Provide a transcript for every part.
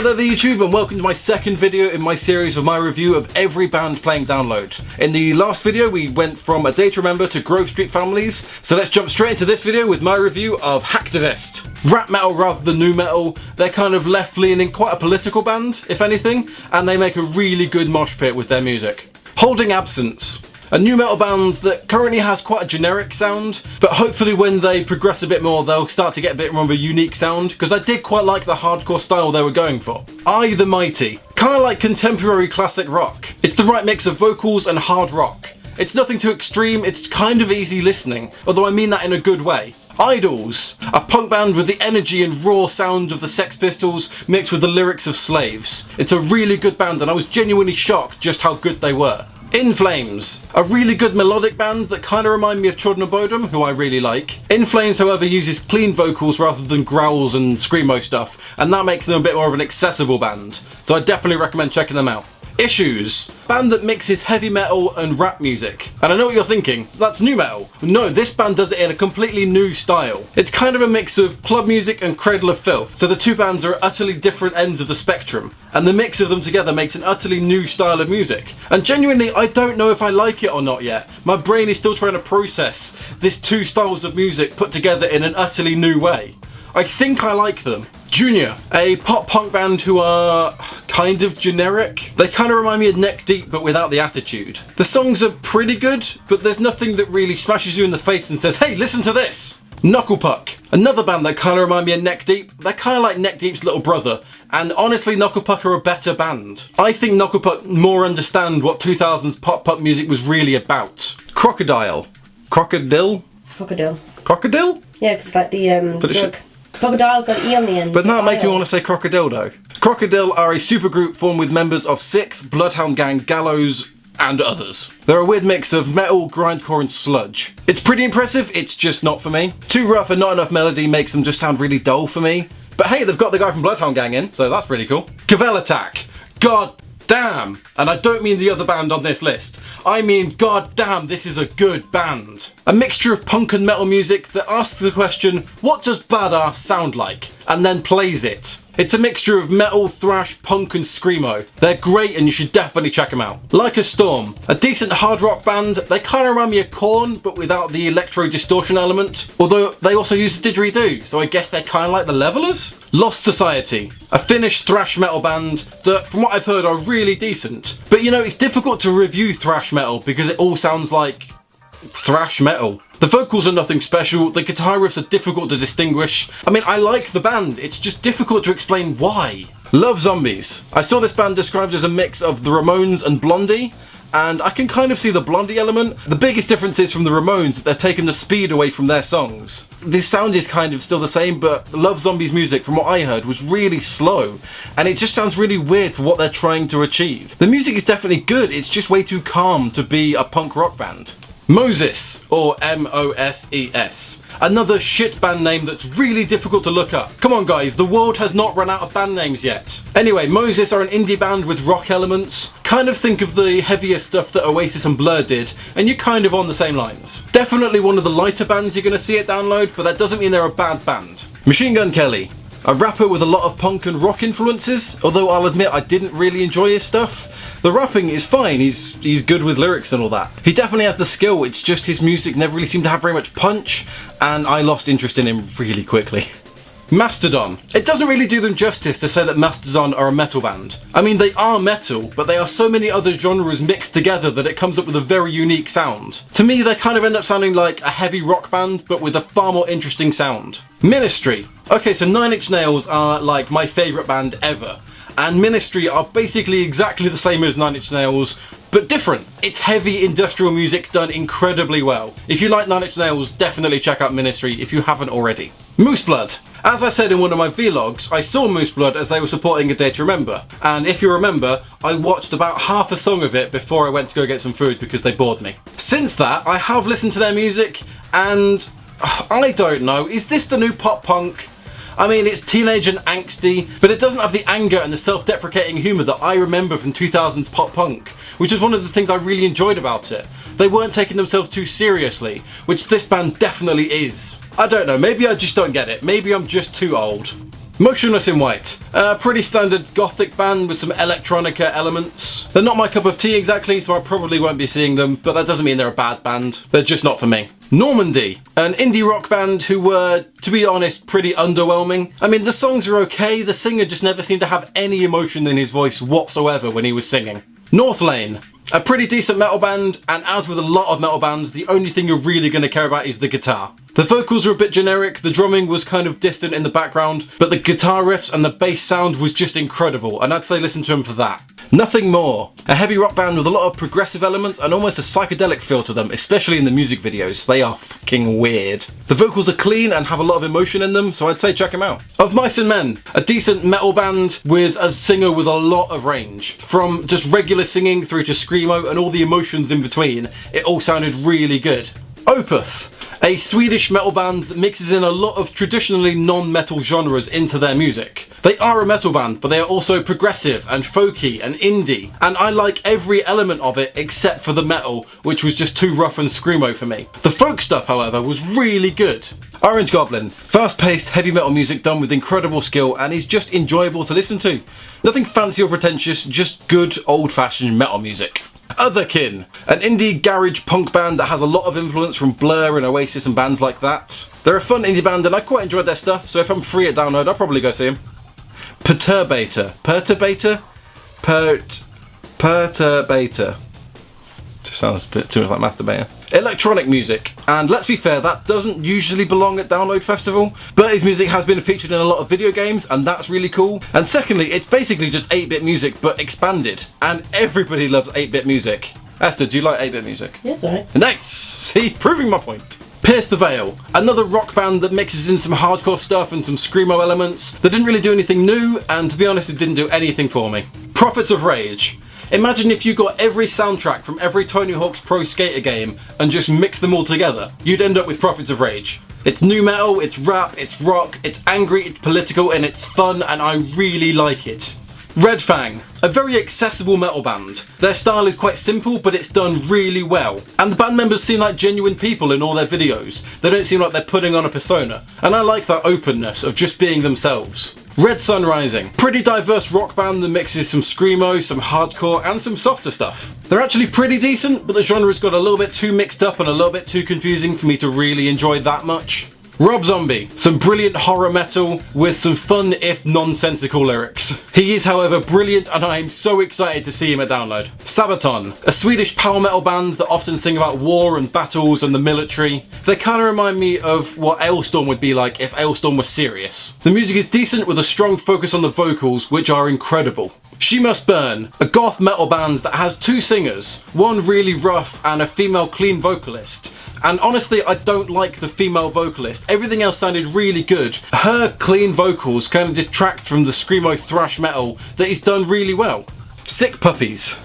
Hello there YouTube, and welcome to my second video in my series of my review of every band playing download. In the last video we went from A Day to Remember to Grove Street Families, so let's jump straight into this video with my review of Hacktivist. Rap metal rather than nu metal, they're kind of left-leaning, quite a political band, if anything, and they make a really good mosh pit with their music. Holding Absence. A nu metal band that currently has quite a generic sound, but hopefully when they progress a bit more they'll start to get a bit more of a unique sound, because I did quite like the hardcore style they were going for. I the Mighty. Kinda like contemporary classic rock. It's the right mix of vocals and hard rock. It's nothing too extreme, it's kind of easy listening, although I mean that in a good way. Idols, a punk band with the energy and raw sound of the Sex Pistols mixed with the lyrics of Slaves. It's a really good band and I was genuinely shocked just how good they were. In Flames, a really good melodic band that kind of remind me of Children of Bodom, who I really like. In Flames, however, uses clean vocals rather than growls and screamo stuff, and that makes them a bit more of an accessible band, so I definitely recommend checking them out. Issues, band that mixes heavy metal and rap music. And I know what you're thinking, that's nu metal. No, this band does it in a completely new style. It's kind of a mix of club music and Cradle of Filth, so the two bands are at utterly different ends of the spectrum, and the mix of them together makes an utterly new style of music. And genuinely, I don't know if I like it or not yet. My brain is still trying to process this two styles of music put together in an utterly new way. I think I like them. Junior, a pop punk band who are kind of generic. They kind of remind me of Neck Deep but without the attitude. The songs are pretty good, but there's nothing that really smashes you in the face and says, hey, listen to this. Knucklepuck, another band that kind of remind me of Neck Deep. They're kind of like Neck Deep's little brother, and honestly Knucklepuck are a better band. I think Knucklepuck more understand what 2000s pop punk music was really about. Crocodile. Crocodile? Crocodile. Crocodile? Yeah, because it's like the drug. Crocodile's got E on the end. But that makes me want to say Crocodile though. Crocodile are a supergroup formed with members of Sixth, Bloodhound Gang, Gallows, and others. They're a weird mix of metal, grindcore and sludge. It's pretty impressive, it's just not for me. Too rough and not enough melody makes them just sound really dull for me. But hey, they've got the guy from Bloodhound Gang in, so that's pretty cool. Cavell Attack. God damn! And I don't mean the other band on this list. I mean, god damn, this is a good band. A mixture of punk and metal music that asks the question, what does badass sound like? And then plays it. It's a mixture of metal, thrash, punk and screamo. They're great and you should definitely check them out. Like a Storm, a decent hard rock band. They kind of remind me of Korn, but without the electro distortion element. Although they also use the didgeridoo, so I guess they're kind of like the Levelers? Lost Society, a Finnish thrash metal band that, from what I've heard, are really decent. But you know, it's difficult to review thrash metal because it all sounds like thrash metal. The vocals are nothing special, the guitar riffs are difficult to distinguish. I mean, I like the band, it's just difficult to explain why. Love Zombies. I saw this band described as a mix of the Ramones and Blondie, and I can kind of see the Blondie element. The biggest difference is from the Ramones that they've taken the speed away from their songs. The sound is kind of still the same, but Love Zombies music, from what I heard, was really slow, and it just sounds really weird for what they're trying to achieve. The music is definitely good, it's just way too calm to be a punk rock band. Moses, or M-O-S-E-S. Another shit band name that's really difficult to look up. Come on guys, the world has not run out of band names yet. Anyway, Moses are an indie band with rock elements. Kind of think of the heavier stuff that Oasis and Blur did, and you're kind of on the same lines. Definitely one of the lighter bands you're going to see at download, but that doesn't mean they're a bad band. Machine Gun Kelly. A rapper with a lot of punk and rock influences, although I'll admit I didn't really enjoy his stuff. The rapping is fine, he's good with lyrics and all that. He definitely has the skill, it's just his music never really seemed to have very much punch, and I lost interest in him really quickly. Mastodon. It doesn't really do them justice to say that Mastodon are a metal band. I mean, they are metal, but they are so many other genres mixed together that it comes up with a very unique sound. To me, they kind of end up sounding like a heavy rock band, but with a far more interesting sound. Ministry. Okay, so Nine Inch Nails are like my favourite band ever. And Ministry are basically exactly the same as Nine Inch Nails, but different. It's heavy industrial music done incredibly well. If you like Nine Inch Nails, definitely check out Ministry if you haven't already. Mooseblood. As I said in one of my vlogs, I saw Mooseblood as they were supporting A Day to Remember, and if you remember, I watched about half a song of it before I went to go get some food because they bored me. Since that, I have listened to their music, and I don't know, is this the new pop punk? I mean, it's teenage and angsty, but it doesn't have the anger and the self-deprecating humour that I remember from 2000s pop punk, which is one of the things I really enjoyed about it. They weren't taking themselves too seriously, which this band definitely is. I don't know, maybe I just don't get it. Maybe I'm just too old. Motionless in White, a pretty standard gothic band with some electronica elements. They're not my cup of tea exactly, so I probably won't be seeing them, but that doesn't mean they're a bad band. They're just not for me. Normandie, an indie rock band who were, to be honest, pretty underwhelming. I mean, the songs are okay, the singer just never seemed to have any emotion in his voice whatsoever when he was singing. Northlane, a pretty decent metal band, and as with a lot of metal bands, the only thing you're really going to care about is the guitar. The vocals are a bit generic, the drumming was kind of distant in the background, but the guitar riffs and the bass sound was just incredible, and I'd say listen to them for that. Nothing More, a heavy rock band with a lot of progressive elements and almost a psychedelic feel to them, especially in the music videos. They are fucking weird. The vocals are clean and have a lot of emotion in them, so I'd say check them out. Of Mice and Men, a decent metal band with a singer with a lot of range. From just regular singing through to screamo and all the emotions in between, it all sounded really good. Opeth, a Swedish metal band that mixes in a lot of traditionally non-metal genres into their music. They are a metal band, but they are also progressive and folky and indie, and I like every element of it except for the metal, which was just too rough and screamo for me. The folk stuff, however, was really good. Iren Goblin, fast-paced heavy metal music done with incredible skill and is just enjoyable to listen to. Nothing fancy or pretentious, just good old-fashioned metal music. Otherkin, an indie garage punk band that has a lot of influence from Blur and Oasis and bands like that. They're a fun indie band and I quite enjoyed their stuff, so if I'm free at download, I'll probably go see them. Perturbator. Just sounds a bit too much like masturbator. Electronic music, and let's be fair, that doesn't usually belong at Download Festival, but his music has been featured in a lot of video games, and that's really cool. And secondly, it's basically just 8-bit music, but expanded, and everybody loves 8-bit music. Esther, do you like 8-bit music? Yes, alright. Nice! See, proving my point. Pierce the Veil, another rock band that mixes in some hardcore stuff and some screamo elements. They didn't really do anything new, and to be honest, it didn't do anything for me. Prophets of Rage. Imagine if you got every soundtrack from every Tony Hawk's Pro Skater game and just mixed them all together. You'd end up with Prophets of Rage. It's nu metal, it's rap, it's rock, it's angry, it's political, and it's fun, and I really like it. Red Fang, a very accessible metal band. Their style is quite simple, but it's done really well. And the band members seem like genuine people in all their videos. They don't seem like they're putting on a persona. And I like that openness of just being themselves. Red Sun Rising, pretty diverse rock band that mixes some screamo, some hardcore, and some softer stuff. They're actually pretty decent, but the genre's got a little bit too mixed up and a little bit too confusing for me to really enjoy that much. Rob Zombie, some brilliant horror metal with some fun if nonsensical lyrics. He is, however, brilliant and I am so excited to see him at Download. Sabbath, a Swedish power metal band that often sing about war and battles and the military. They kind of remind me of what Ailstorm would be like if Ailstorm was serious. The music is decent with a strong focus on the vocals, which are incredible. She Must Burn, a goth metal band that has 2 singers, one really rough and a female clean vocalist. And honestly, I don't like the female vocalist. Everything else sounded really good. Her clean vocals kind of detract from the screamo thrash metal that is done really well. Sick Puppies,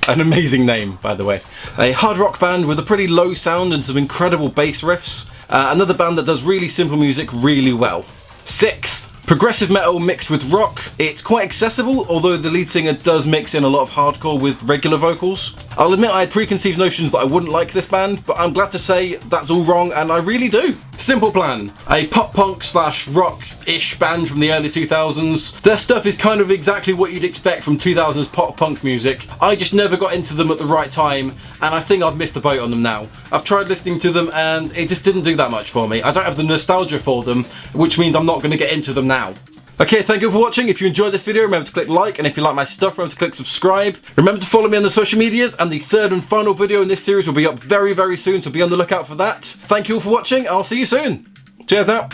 an amazing name, by the way. A hard rock band with a pretty low sound and some incredible bass riffs. Another band that does really simple music really well. Sixth, progressive metal mixed with rock. It's quite accessible, although the lead singer does mix in a lot of hardcore with regular vocals. I'll admit I had preconceived notions that I wouldn't like this band, but I'm glad to say that's all wrong and I really do. Simple Plan, a pop punk / rock-ish band from the early 2000s. Their stuff is kind of exactly what you'd expect from 2000s pop punk music. I just never got into them at the right time, and I think I've missed the boat on them now. I've tried listening to them and it just didn't do that much for me. I don't have the nostalgia for them, which means I'm not going to get into them now. Okay, thank you for watching. If you enjoyed this video, remember to click like, and if you like my stuff, remember to click subscribe. Remember to follow me on the social medias, and the third and final video in this series will be up very, very soon, so be on the lookout for that. Thank you all for watching. I'll see you soon. Cheers now.